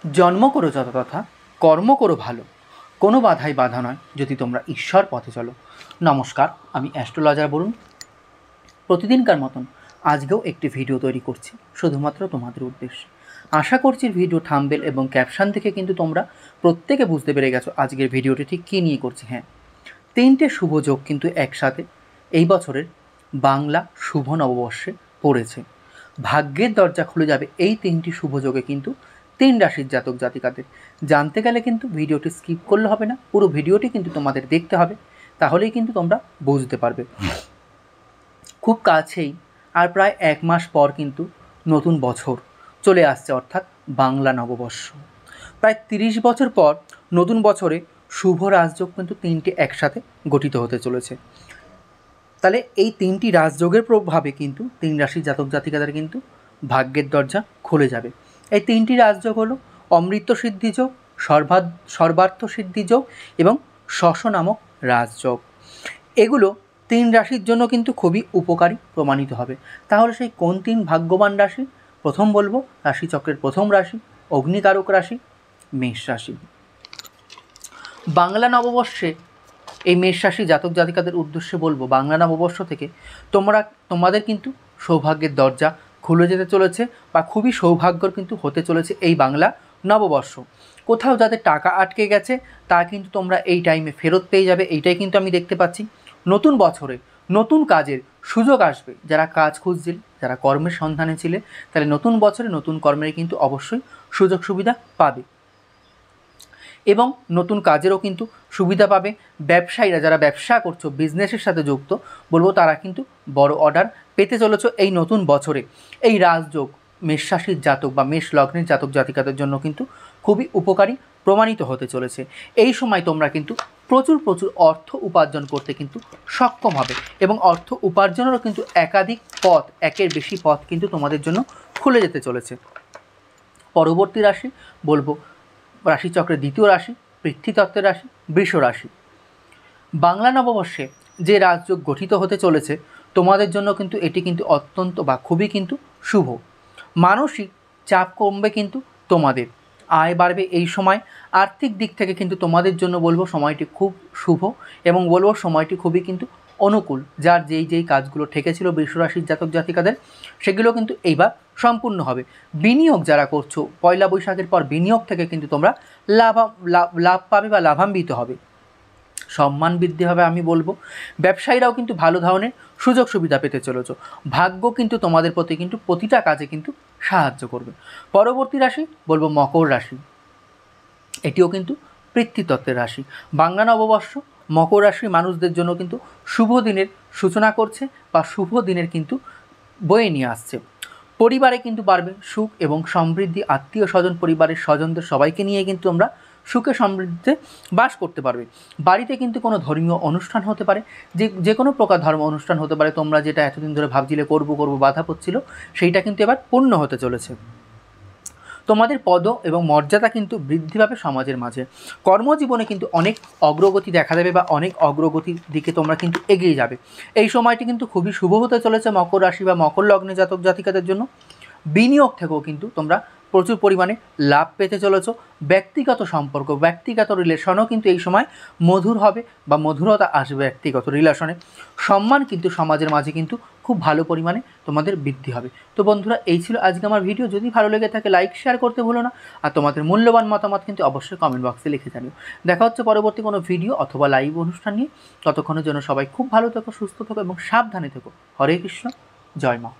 জন্ম করো যথাতথা, কর্ম করো ভালো, কোনো বাধাই বাধা নয় যদি তোমরা ঈশ্বর পথে চলো। নমস্কার, আমি অ্যাস্ট্রোলজার বরুণ। প্রতিদিনকার মতন আজকেও একটি ভিডিও তৈরি করছি শুধুমাত্র তোমাদের উদ্দেশ্যে। আশা করছি ভিডিও থাম্বনেল এবং ক্যাপশন থেকে কিন্তু তোমরা প্রত্যেকে বুঝতে পেরে গেছো আজকের ভিডিওটি ঠিক কী নিয়ে করছি। হ্যাঁ, 3টে শুভ যোগ কিন্তু একসাথে এই বছরের বাংলা শুভ নববর্ষে পড়েছে। ভাগ্যের দরজা খুলে যাবে এই 3টি শুভ যোগে কিন্তু 3 রাশির জাতক জাতিকাদের। জানতে গেলে কিন্তু ভিডিওটি স্কিপ করলে হবে না, পুরো ভিডিওটি কিন্তু তোমাদের দেখতে হবে, তাহলেই কিন্তু তোমরা বুঝতে পারবে। খুব কাছেই আর প্রায় 1 মাস পর কিন্তু নতুন বছর চলে আসছে, অর্থাৎ বাংলা নববর্ষ। প্রায় 30 বছর পর নতুন বছরে শুভ রাজযোগ কিন্তু 3টে একসাথে গঠিত হতে চলেছে। তাহলে এই 3টি রাজযোগের প্রভাবে কিন্তু 3 রাশির জাতক জাতিকাদের কিন্তু ভাগ্যের দরজা খুলে যাবে। এই 3টি রাজযোগ হলো অমৃত সিদ্ধি যোগ, সর্বার্থ সিদ্ধি যোগ এবং শশ নামক রাজযোগ। এগুলো 3 রাশির জন্য কিন্তু খুবই উপকারী প্রমাণিত হবে। তাহলে সেই কোন 3 ভাগ্যবান রাশি? প্রথম বলবো রাশিচক্রের প্রথম রাশি, অগ্নিকারক রাশি, মেষ রাশি। বাংলা নববর্ষে এই মেষ রাশি জাতক জাতিকাদের উদ্দেশ্যে বলবো, বাংলা নববর্ষ থেকে তোমাদের কিন্তু সৌভাগ্যের দরজা খুলে যেতে চলেছে বা খুবই সৌভাগ্যর কিন্তু হতে চলেছে এই বাংলা নববর্ষ। কোথাও যাদের টাকা আটকে গেছে তা কিন্তু তোমরা এই টাইমে ফেরত পেয়ে যাবে, এইটাই কিন্তু আমি দেখতে পাচ্ছি। নতুন বছরে নতুন কাজের সুযোগ আসবে। যারা কাজ খুঁজছিলে, যারা কর্মের সন্ধানে ছিলে, তাহলে নতুন বছরে নতুন কর্মের কিন্তু অবশ্যই সুযোগ সুবিধা পাবে এবং নতুন কাজেরও কিন্তু সুবিধা পাবে। ব্যবসায়ীরা যারা ব্যবসা করছো, বিজনেসের সাথে যুক্ত, বলবো তারা কিন্তু বড় অর্ডার পেতে চলেছ এই নতুন বছরে। এই রাজযোগ মেষ রাশির জাতক বা মেষ লগ্নের জাতক জাতিকাদের জন্য কিন্তু খুবই উপকারী প্রমাণিত হতে চলেছে। এই সময় তোমরা কিন্তু প্রচুর অর্থ উপার্জন করতে কিন্তু সক্ষম হবে এবং অর্থ উপার্জনেরও কিন্তু একাধিক পথ, একের বেশি পথ কিন্তু তোমাদের জন্য খুলে যেতে চলেছে। পরবর্তী রাশি বলবো রাশিচক্রের দ্বিতীয় রাশি, পৃথ্বীতত্ত্বের রাশি, বৃষ রাশি। বাংলা নববর্ষে যে রাজযোগ গঠিত হতে চলেছে তোমাদের জন্য কিন্তু এটি কিন্তু অত্যন্ত বা খুবই কিন্তু শুভ। মানসিক চাপ কমবে কিন্তু তোমাদের, আয় বাড়বে এই সময়। আর্থিক দিক থেকে কিন্তু তোমাদের জন্য বলবো সময়টি খুব শুভ এবং বলবো সময়টি খুবই কিন্তু অনুকূল। যার যেই কাজগুলো ঠেকেছিল বৃষ রাশির জাতক জাতিকাদের, সেগুলো কিন্তু এইবার সম্পূর্ণ হবে। বিনিয়োগ যারা করছো, পয়লা বৈশাখের পর বিনিয়োগ থেকে কিন্তু তোমরা লাভ পাবে বা লাভান্বিত হবে। সম্মান বৃদ্ধি হবে আমি বলবো। ব্যবসায়ীরাও কিন্তু ভালো ধরনের সুযোগ সুবিধা পেতে চলেছ। ভাগ্য কিন্তু তোমাদের প্রতি কিন্তু প্রতিটা কাজে কিন্তু সাহায্য করবে। পরবর্তী রাশি বলবো মকর রাশি। এটিও কিন্তু পৃথ্বীতত্ত্বের রাশি। বাংলা নববর্ষ মকর রাশির মানুষদের জন্য কিন্তু শুভ দিনের সূচনা করছে বা শুভ দিনের কিন্তু বয়ে নিয়ে আসছে। পরিবারে কিন্তু বাড়বে সুখ এবং সমৃদ্ধি। আত্মীয় স্বজন, পরিবারের স্বজনদের সবাইকে নিয়ে কিন্তু আমরা সুখে সমৃদ্ধিতে বাস করতে পারবে। বাড়িতে কিন্তু কোনো ধর্মীয় অনুষ্ঠান হতে পারে, যে কোনো প্রকার ধর্ম অনুষ্ঠান হতে পারে। তোমরা যেটা এতদিন ধরে ভাবছিলে করবো বাধা পড়ছিল, সেইটা কিন্তু এবার পূর্ণ হতে চলেছে। তোমাদের পদ এবং মর্যাদা কিন্তু বৃদ্ধি পাবে সমাজের মাঝে। কর্মজীবনে কিন্তু অনেক অগ্রগতি দেখা দেবে বা অনেক অগ্রগতির দিকে তোমরা কিন্তু এগিয়ে যাবে। এই সময়টি কিন্তু খুবই শুভ হতে চলেছে মকর রাশি বা মকর লগ্নে জাতক জাতিকাদের জন্য। বিনিয়োগ থেকেও কিন্তু তোমরা প্রচুর পরিমাণে লাভ পেতে চলেছ। ব্যক্তিগত সম্পর্ক, ব্যক্তিগত রিলেশনও কিন্তু এই সময় মধুর হবে বা মধুরতা আসবে ব্যক্তিগত রিলেশনে। সম্মান কিন্তু সমাজের মাঝে কিন্তু খুব ভালো পরিমাণে তোমাদের বৃদ্ধি হবে। তো বন্ধুরা, এই ছিল আজকে আমার ভিডিও। যদি ভালো লেগে থাকে লাইক শেয়ার করতে ভুলো না, আর তোমাদের মূল্যবান মতামত কিন্তু অবশ্যই কমেন্ট বক্সে লিখে জানিও। দেখা হচ্ছে পরবর্তী কোনো ভিডিও অথবা লাইভ অনুষ্ঠান নিয়ে। ততক্ষণের জন্য সবাই খুব ভালো থেকো, সুস্থ থেকো এবং সাবধানে থেকো। হরে কৃষ্ণ, জয় মা।